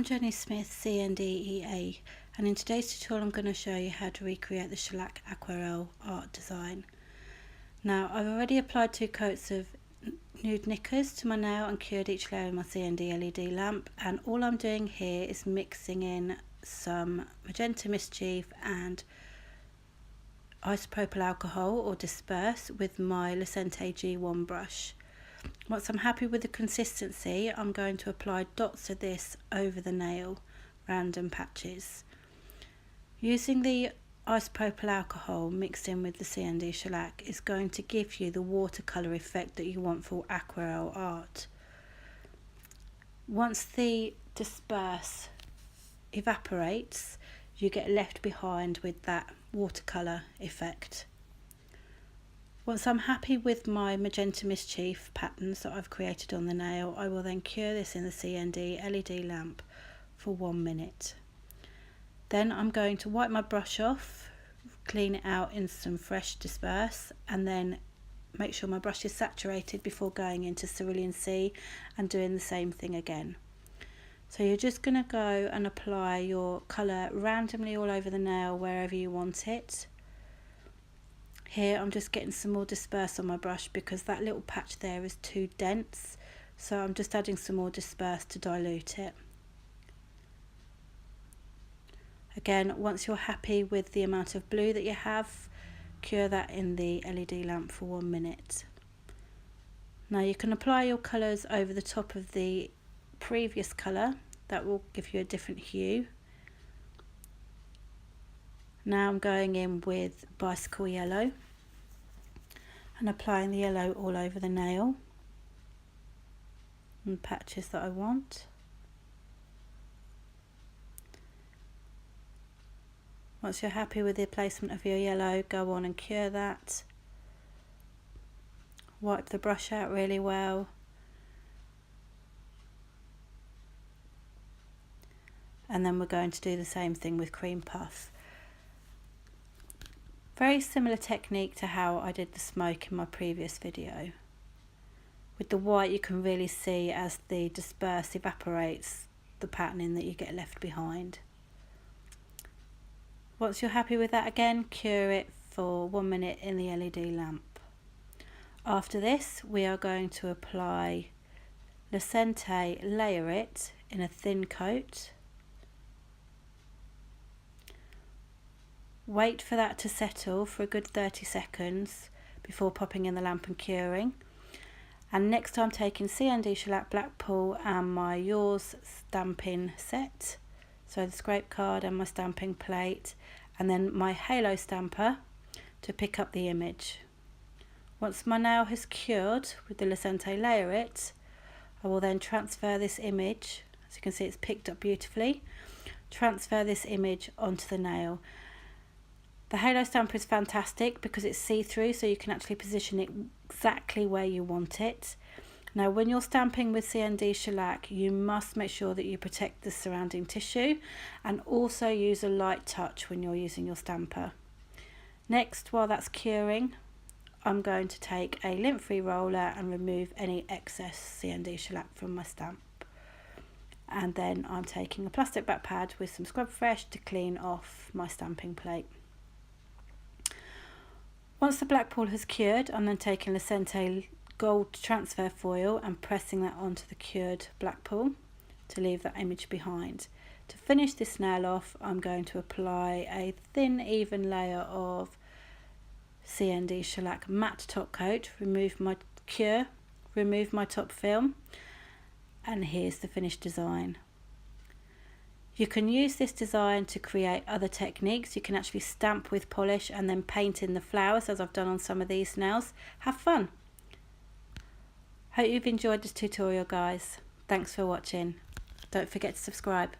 I'm Jenny Smith, CND and in today's tutorial I'm going to show you how to recreate the shellac aquarelle art design. Now I've already applied 2 coats of nude knickers to my nail and cured each layer in my CND LED lamp, and all I'm doing here is mixing in some magenta mischief and isopropyl alcohol or disperse with my Lucente G1 brush. Once I'm happy with the consistency, I'm going to apply dots of this over the nail, random patches. Using the isopropyl alcohol mixed in with the CND Shellac is going to give you the watercolour effect that you want for aquarelle art. Once the disperse evaporates, you get left behind with that watercolour effect. Once I'm happy with my magenta mischief patterns that I've created on the nail, I will then cure this in the CND LED lamp for 1 minute. Then I'm going to wipe my brush off, clean it out in some fresh disperse, and then make sure my brush is saturated before going into Cerulean Sea and doing the same thing again. So you're just going to go and apply your colour randomly all over the nail wherever you want it. Here I'm just getting some more disperse on my brush because that little patch there is too dense, so I'm just adding some more disperse to dilute it. Again, once you're happy with the amount of blue that you have, cure that in the LED lamp for 1 minute. Now you can apply your colours over the top of the previous colour, that will give you a different hue. Now I'm going in with bicycle yellow and applying the yellow all over the nail and patches that I want. Once you're happy with the placement of your yellow, go on and cure that. Wipe the brush out really well. And then we're going to do the same thing with cream puff. Very similar technique to how I did the smoke in my previous video. With the white you can really see as the disperse evaporates the patterning that you get left behind. Once you're happy with that, again cure it for 1 minute in the LED lamp. After this we are going to apply Lucente, layer it in a thin coat. Wait for that to settle for a good 30 seconds before popping in the lamp and curing. And next I'm taking CND Shellac Blackpool and my Yours stamping set, so the scrape card and my stamping plate, and then my halo stamper to pick up the image. Once my nail has cured with the Lucente layer it, I will then transfer this image, as you can see it's picked up beautifully, transfer this image onto the nail. The halo stamper is fantastic because it's see-through, so you can actually position it exactly where you want it. Now when you're stamping with CND Shellac, you must make sure that you protect the surrounding tissue and also use a light touch when you're using your stamper. Next, while that's curing, I'm going to take a lint-free roller and remove any excess CND Shellac from my stamp. And then I'm taking a plastic back pad with some Scrub Fresh to clean off my stamping plate. Once the Blackpool has cured, I'm then taking Lucente gold transfer foil and pressing that onto the cured Blackpool to leave that image behind. To finish this nail off, I'm going to apply a thin even layer of CND Shellac matte top coat, remove my cure, remove my top film, and here's the finished design. You can use this design to create other techniques. You can actually stamp with polish and then paint in the flowers, as I've done on some of these nails. Have fun! Hope you've enjoyed this tutorial, guys. Thanks for watching. Don't forget to subscribe.